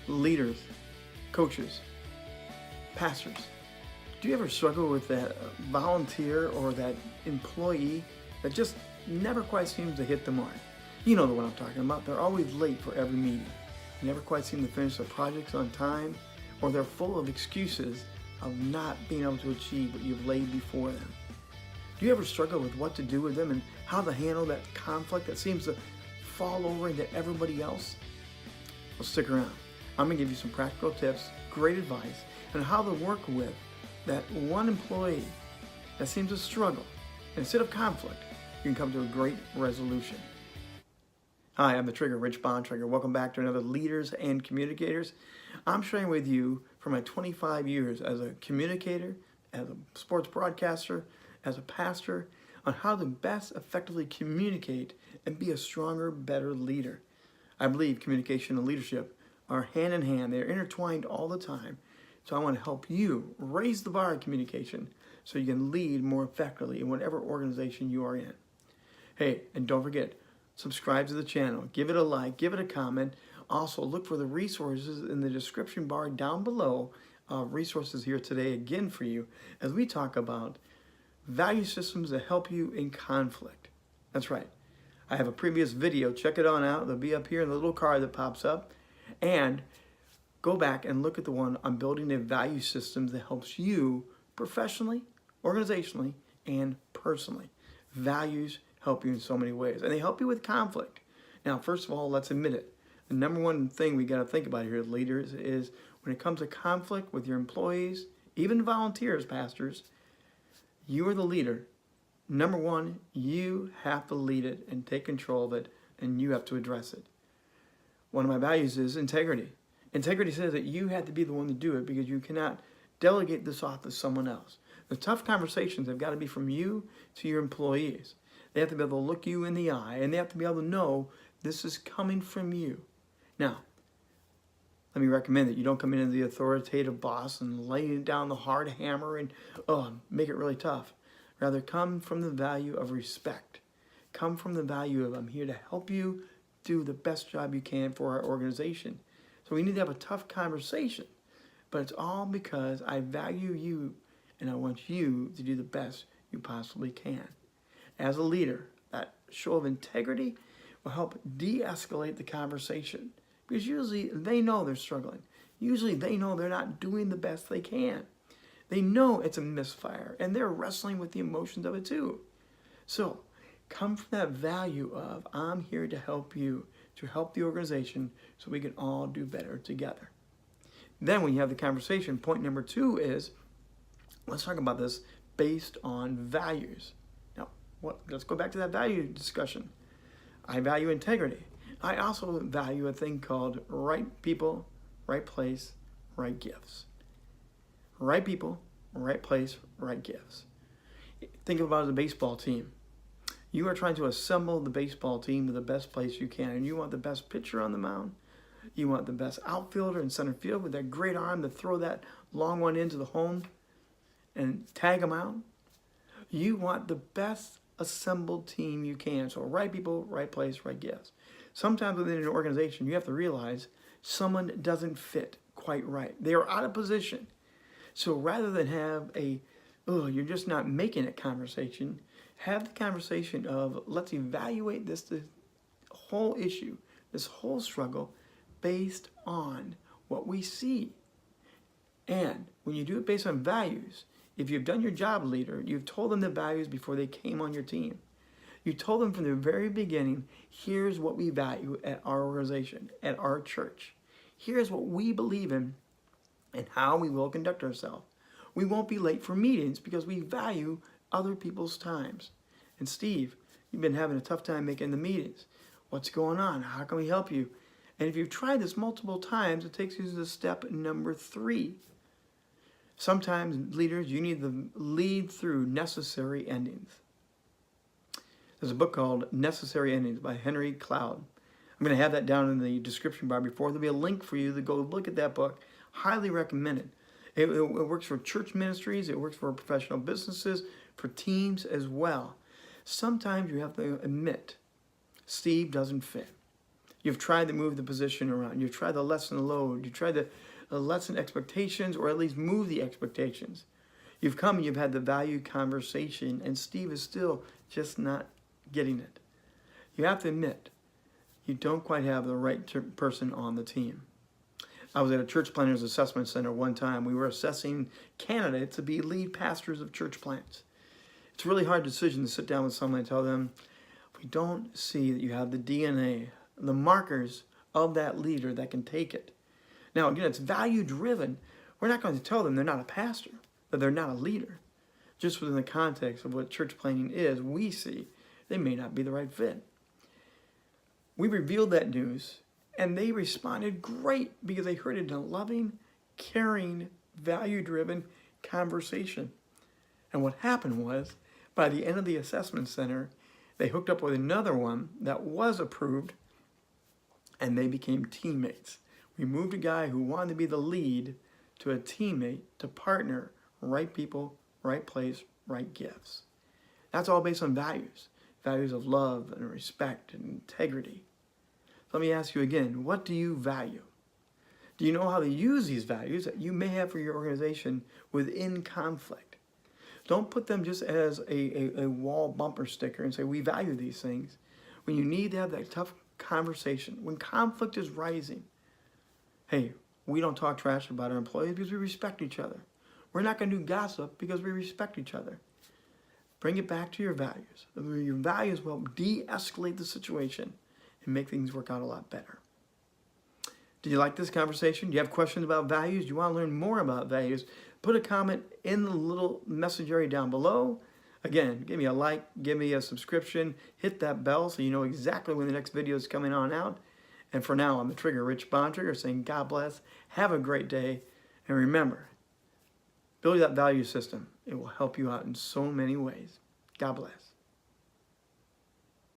leaders, coaches, pastors, do you ever struggle with that volunteer or that employee that just never quite seems to hit the mark? You know the one I'm talking about. They're always late for every meeting. They never quite seem to finish their projects on time, or they're full of excuses of not being able to achieve what you've laid before them. Do you ever struggle with what to do with them and how to handle that conflict that seems to fall over into everybody else? Well, stick around. I'm going to give you some practical tips, great advice, on how to work with that one employee that seems to struggle. And instead of conflict, you can come to a great resolution. Hi, I'm the Trigger, Rich Bontrager. Welcome back to another Leaders and Communicators. I'm sharing with you for my 25 years as a communicator, as a sports broadcaster, as a pastor, on how to best effectively communicate and be a stronger, better leader. I believe communication and leadership are hand in hand. They're intertwined all the time. So I want to help you raise the bar of communication so you can lead more effectively in whatever organization you are in. Hey, and don't forget, subscribe to the channel, give it a like, give it a comment. Also, look for the resources in the description bar down below. Resources here today again for you as we talk about value systems that help you in conflict. That's right. I have a previous video. Check it on out. They'll be up here in the little card that pops up. And go back and look at the one on building a value system that helps you professionally, organizationally, and personally. Values help you in so many ways, and they help you with conflict. Now, first of all, let's admit it. The number one thing we got to think about here as leaders is when it comes to conflict with your employees, even volunteers, pastors, you are the leader. Number one, you have to lead it and take control of it, and you have to address it. One of my values is integrity. Integrity says that you have to be the one to do it because you cannot delegate this off to someone else. The tough conversations have got to be from you to your employees. They have to be able to look you in the eye, and they have to be able to know this is coming from you. Now, let me recommend that you don't come in as the authoritative boss and lay down the hard hammer and make it really tough. Rather, come from the value of respect. Come from the value of I'm here to help you do the best job you can for our organization. So we need to have a tough conversation, but it's all because I value you and I want you to do the best you possibly can. As a leader, that show of integrity will help de-escalate the conversation because usually they know they're struggling. Usually they know they're not doing the best they can. They know it's a misfire and they're wrestling with the emotions of it too. So come from that value of I'm here to help you, to help the organization so we can all do better together. Then when you have the conversation, point number 2 is, let's talk about this based on values. Now, let's go back to that value discussion. I value integrity. I also value a thing called right people, right place, right gifts. Right people, right place, right gifts. Think about it as a baseball team. You are trying to assemble the baseball team to the best place you can, and you want the best pitcher on the mound. You want the best outfielder in center field with that great arm to throw that long one into the home and tag them out. You want the best assembled team you can. So right people, right place, right gifts. Sometimes within an organization, you have to realize someone doesn't fit quite right. They are out of position. So rather than have a, you're just not making it conversation, have the conversation of let's evaluate this whole issue, this whole struggle based on what we see. And when you do it based on values, if you've done your job, leader, you've told them the values before they came on your team. You told them from the very beginning, here's what we value at our organization, at our church. Here's what we believe in and how we will conduct ourselves. We won't be late for meetings because we value other people's times. And Steve, you've been having a tough time making the meetings. What's going on? How can we help you? And if you've tried this multiple times, it takes you to step number 3. Sometimes, leaders, you need to lead through necessary endings. There's a book called Necessary Endings by HenryCloud. I'm going to have that down in the description bar before. There'll be a link for you to go look at that book. Highly recommended. It works for church ministries. It works for professional businesses, for teams as well. Sometimes you have to admit, Steve doesn't fit. You've tried to move the position around. You've tried to lessen the load. You've tried to lessen expectations, or at least move the expectations. You've come and you've had the value conversation, and Steve is still just not getting it. You have to admit, you don't quite have the right person on the team. I was at a church planners assessment center one time. We were assessing candidates to be lead pastors of church plants. It's a really hard decision to sit down with someone and tell them, we don't see that you have the DNA, the markers of that leader that can take it. Now, again, it's value driven. We're not going to tell them they're not a pastor, that they're not a leader. Just within the context of what church planning is, we see they may not be the right fit. We revealed that news, and they responded great because they heard it in a loving, caring, value-driven conversation. And what happened was, by the end of the assessment center, they hooked up with another one that was approved, and they became teammates. We moved a guy who wanted to be the lead to a teammate to partner, right people, right place, right gifts. That's all based on values. Values of love and respect and integrity. Let me ask you again, what do you value? Do you know how to use these values that you may have for your organization within conflict? Don't put them just as a wall bumper sticker and say, we value these things. When you need to have that tough conversation, when conflict is rising, hey, we don't talk trash about our employees because we respect each other. We're not going to do gossip because we respect each other. Bring it back to your values. Your values will de-escalate the situation and make things work out a lot better. Did you like this conversation? Do you have questions about values? Do you want to learn more about values? Put a comment in the little message area down below. Again, give me a like, give me a subscription, hit that bell so you know exactly when the next video is coming on out. And for now, I'm the Trigger, Rich Bontrager, saying God bless, have a great day, and remember, build that value system. It will help you out in so many ways. God bless.